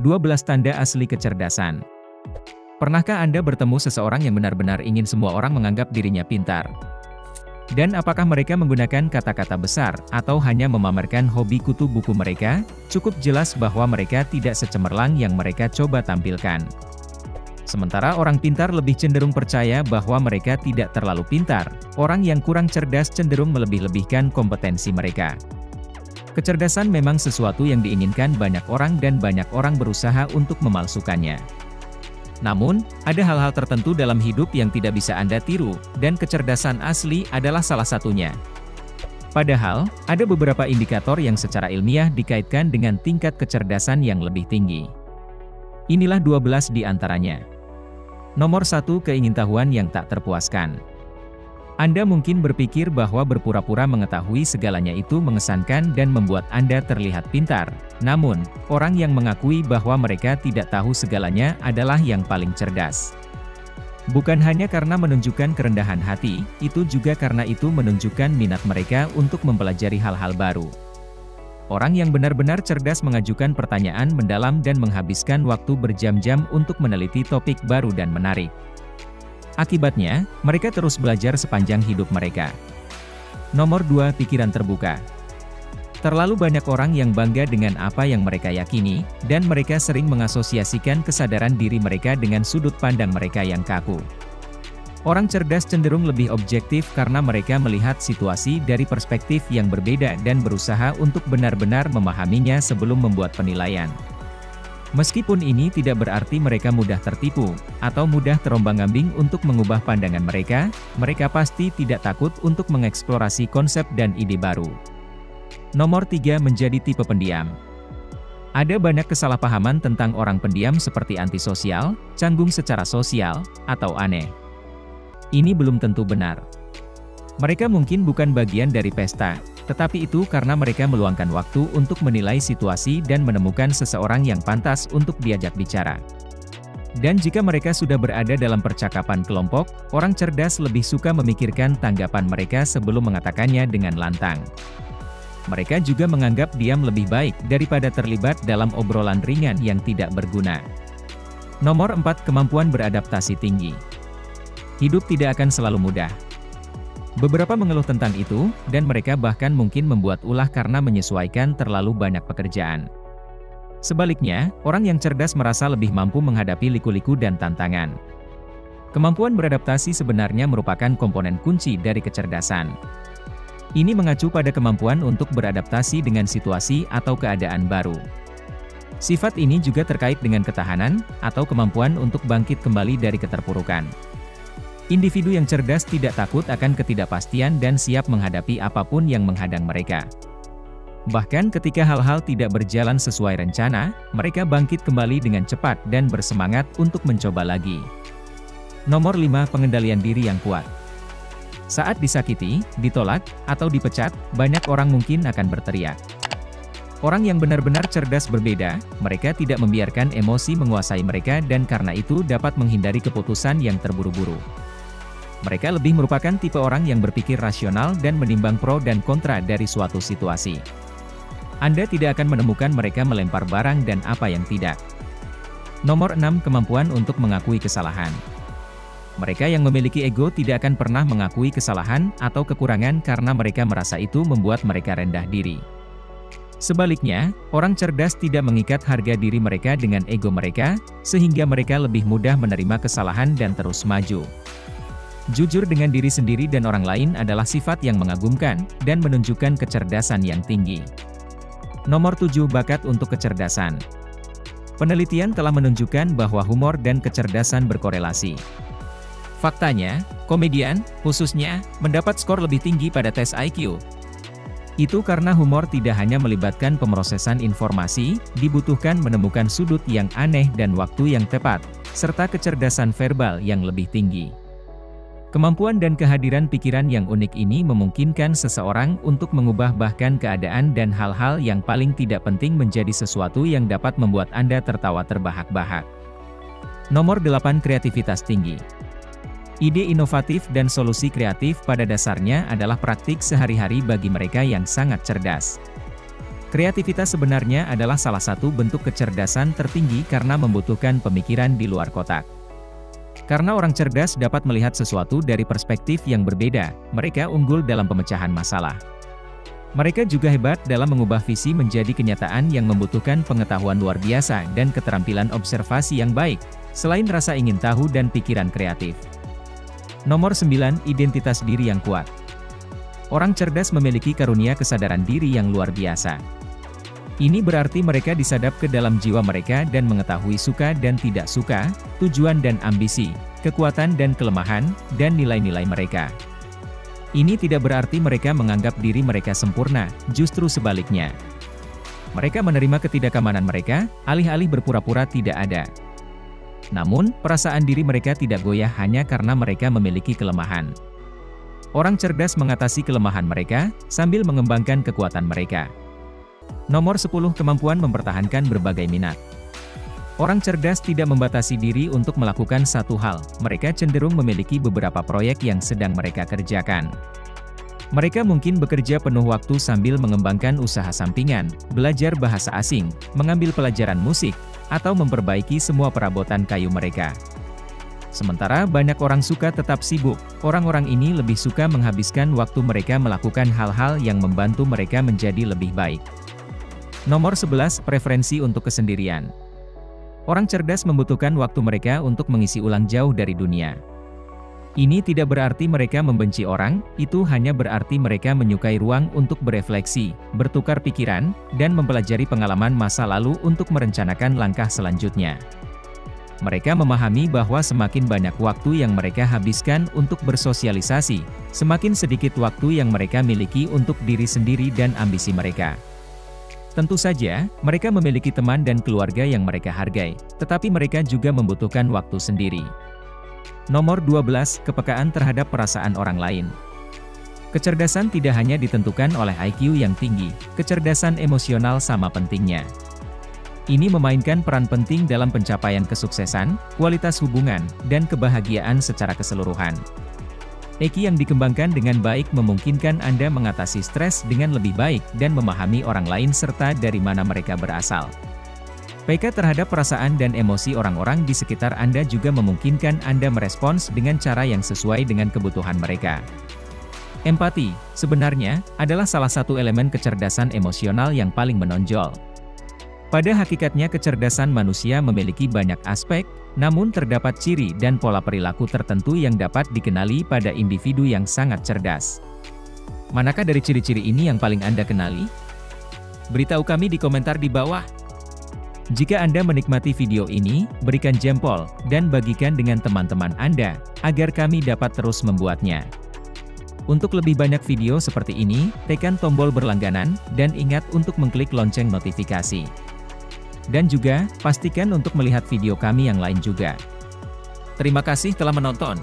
12 tanda asli kecerdasan. Pernahkah Anda bertemu seseorang yang benar-benar ingin semua orang menganggap dirinya pintar? Dan apakah mereka menggunakan kata-kata besar, atau hanya memamerkan hobi kutu buku mereka? Cukup jelas bahwa mereka tidak secemerlang yang mereka coba tampilkan. Sementara orang pintar lebih cenderung percaya bahwa mereka tidak terlalu pintar, orang yang kurang cerdas cenderung melebih-lebihkan kompetensi mereka. Kecerdasan memang sesuatu yang diinginkan banyak orang dan banyak orang berusaha untuk memalsukannya. Namun, ada hal-hal tertentu dalam hidup yang tidak bisa Anda tiru, dan kecerdasan asli adalah salah satunya. Padahal, ada beberapa indikator yang secara ilmiah dikaitkan dengan tingkat kecerdasan yang lebih tinggi. Inilah 12 di antaranya. Nomor 1, keingintahuan yang tak terpuaskan. Anda mungkin berpikir bahwa berpura-pura mengetahui segalanya itu mengesankan dan membuat Anda terlihat pintar. Namun, orang yang mengakui bahwa mereka tidak tahu segalanya adalah yang paling cerdas. Bukan hanya karena menunjukkan kerendahan hati, itu juga karena itu menunjukkan minat mereka untuk mempelajari hal-hal baru. Orang yang benar-benar cerdas mengajukan pertanyaan mendalam dan menghabiskan waktu berjam-jam untuk meneliti topik baru dan menarik. Akibatnya, mereka terus belajar sepanjang hidup mereka. Nomor 2, pikiran terbuka. Terlalu banyak orang yang bangga dengan apa yang mereka yakini, dan mereka sering mengasosiasikan kesadaran diri mereka dengan sudut pandang mereka yang kaku. Orang cerdas cenderung lebih objektif karena mereka melihat situasi dari perspektif yang berbeda dan berusaha untuk benar-benar memahaminya sebelum membuat penilaian. Meskipun ini tidak berarti mereka mudah tertipu, atau mudah terombang-ambing untuk mengubah pandangan mereka, mereka pasti tidak takut untuk mengeksplorasi konsep dan ide baru. Nomor 3, menjadi tipe pendiam. Ada banyak kesalahpahaman tentang orang pendiam seperti antisosial, canggung secara sosial, atau aneh. Ini belum tentu benar. Mereka mungkin bukan bagian dari pesta, tetapi itu karena mereka meluangkan waktu untuk menilai situasi dan menemukan seseorang yang pantas untuk diajak bicara. Dan jika mereka sudah berada dalam percakapan kelompok, orang cerdas lebih suka memikirkan tanggapan mereka sebelum mengatakannya dengan lantang. Mereka juga menganggap diam lebih baik daripada terlibat dalam obrolan ringan yang tidak berguna. Nomor 4, kemampuan beradaptasi tinggi. Hidup tidak akan selalu mudah. Beberapa mengeluh tentang itu, dan mereka bahkan mungkin membuat ulah karena menyesuaikan terlalu banyak pekerjaan. Sebaliknya, orang yang cerdas merasa lebih mampu menghadapi liku-liku dan tantangan. Kemampuan beradaptasi sebenarnya merupakan komponen kunci dari kecerdasan. Ini mengacu pada kemampuan untuk beradaptasi dengan situasi atau keadaan baru. Sifat ini juga terkait dengan ketahanan, atau kemampuan untuk bangkit kembali dari keterpurukan. Individu yang cerdas tidak takut akan ketidakpastian dan siap menghadapi apapun yang menghadang mereka. Bahkan ketika hal-hal tidak berjalan sesuai rencana, mereka bangkit kembali dengan cepat dan bersemangat untuk mencoba lagi. Nomor 5, pengendalian diri yang kuat. Saat disakiti, ditolak, atau dipecat, banyak orang mungkin akan berteriak. Orang yang benar-benar cerdas berbeda, mereka tidak membiarkan emosi menguasai mereka dan karena itu dapat menghindari keputusan yang terburu-buru. Mereka lebih merupakan tipe orang yang berpikir rasional dan menimbang pro dan kontra dari suatu situasi. Anda tidak akan menemukan mereka melempar barang dan apa yang tidak. Nomor 6, kemampuan untuk mengakui kesalahan. Mereka yang memiliki ego tidak akan pernah mengakui kesalahan atau kekurangan karena mereka merasa itu membuat mereka rendah diri. Sebaliknya, orang cerdas tidak mengikat harga diri mereka dengan ego mereka, sehingga mereka lebih mudah menerima kesalahan dan terus maju. Jujur dengan diri sendiri dan orang lain adalah sifat yang mengagumkan, dan menunjukkan kecerdasan yang tinggi. Nomor 7, bakat untuk kecerdasan. Penelitian telah menunjukkan bahwa humor dan kecerdasan berkorelasi. Faktanya, komedian, khususnya, mendapat skor lebih tinggi pada tes IQ. Itu karena humor tidak hanya melibatkan pemrosesan informasi, dibutuhkan menemukan sudut yang aneh dan waktu yang tepat, serta kecerdasan verbal yang lebih tinggi. Kemampuan dan kehadiran pikiran yang unik ini memungkinkan seseorang untuk mengubah bahkan keadaan dan hal-hal yang paling tidak penting menjadi sesuatu yang dapat membuat Anda tertawa terbahak-bahak. Nomor 8, kreativitas tinggi. Ide inovatif dan solusi kreatif pada dasarnya adalah praktik sehari-hari bagi mereka yang sangat cerdas. Kreativitas sebenarnya adalah salah satu bentuk kecerdasan tertinggi karena membutuhkan pemikiran di luar kotak. Karena orang cerdas dapat melihat sesuatu dari perspektif yang berbeda, mereka unggul dalam pemecahan masalah. Mereka juga hebat dalam mengubah visi menjadi kenyataan yang membutuhkan pengetahuan luar biasa dan keterampilan observasi yang baik, selain rasa ingin tahu dan pikiran kreatif. Nomor 9, identitas diri yang kuat. Orang cerdas memiliki karunia kesadaran diri yang luar biasa. Ini berarti mereka disadap ke dalam jiwa mereka dan mengetahui suka dan tidak suka, tujuan dan ambisi, kekuatan dan kelemahan, dan nilai-nilai mereka. Ini tidak berarti mereka menganggap diri mereka sempurna, justru sebaliknya. Mereka menerima ketidakamanan mereka, alih-alih berpura-pura tidak ada. Namun, perasaan diri mereka tidak goyah hanya karena mereka memiliki kelemahan. Orang cerdas mengatasi kelemahan mereka, sambil mengembangkan kekuatan mereka. Nomor 10, kemampuan mempertahankan berbagai minat. Orang cerdas tidak membatasi diri untuk melakukan satu hal, mereka cenderung memiliki beberapa proyek yang sedang mereka kerjakan. Mereka mungkin bekerja penuh waktu sambil mengembangkan usaha sampingan, belajar bahasa asing, mengambil pelajaran musik, atau memperbaiki semua perabotan kayu mereka. Sementara banyak orang suka tetap sibuk, orang-orang ini lebih suka menghabiskan waktu mereka melakukan hal-hal yang membantu mereka menjadi lebih baik. Nomor 11, preferensi untuk kesendirian. Orang cerdas membutuhkan waktu mereka untuk mengisi ulang jauh dari dunia. Ini tidak berarti mereka membenci orang, itu hanya berarti mereka menyukai ruang untuk berefleksi, bertukar pikiran, dan mempelajari pengalaman masa lalu untuk merencanakan langkah selanjutnya. Mereka memahami bahwa semakin banyak waktu yang mereka habiskan untuk bersosialisasi, semakin sedikit waktu yang mereka miliki untuk diri sendiri dan ambisi mereka. Tentu saja, mereka memiliki teman dan keluarga yang mereka hargai, tetapi mereka juga membutuhkan waktu sendiri. Nomor 12, kepekaan terhadap perasaan orang lain. Kecerdasan tidak hanya ditentukan oleh IQ yang tinggi, kecerdasan emosional sama pentingnya. Ini memainkan peran penting dalam pencapaian kesuksesan, kualitas hubungan, dan kebahagiaan secara keseluruhan. EQ yang dikembangkan dengan baik memungkinkan Anda mengatasi stres dengan lebih baik dan memahami orang lain serta dari mana mereka berasal. PK terhadap perasaan dan emosi orang-orang di sekitar Anda juga memungkinkan Anda merespons dengan cara yang sesuai dengan kebutuhan mereka. Empati, sebenarnya, adalah salah satu elemen kecerdasan emosional yang paling menonjol. Pada hakikatnya kecerdasan manusia memiliki banyak aspek, namun terdapat ciri dan pola perilaku tertentu yang dapat dikenali pada individu yang sangat cerdas. Manakah dari ciri-ciri ini yang paling Anda kenali? Beritahu kami di komentar di bawah. Jika Anda menikmati video ini, berikan jempol, dan bagikan dengan teman-teman Anda, agar kami dapat terus membuatnya. Untuk lebih banyak video seperti ini, tekan tombol berlangganan, dan ingat untuk mengklik lonceng notifikasi. Dan juga, pastikan untuk melihat video kami yang lain juga. Terima kasih telah menonton.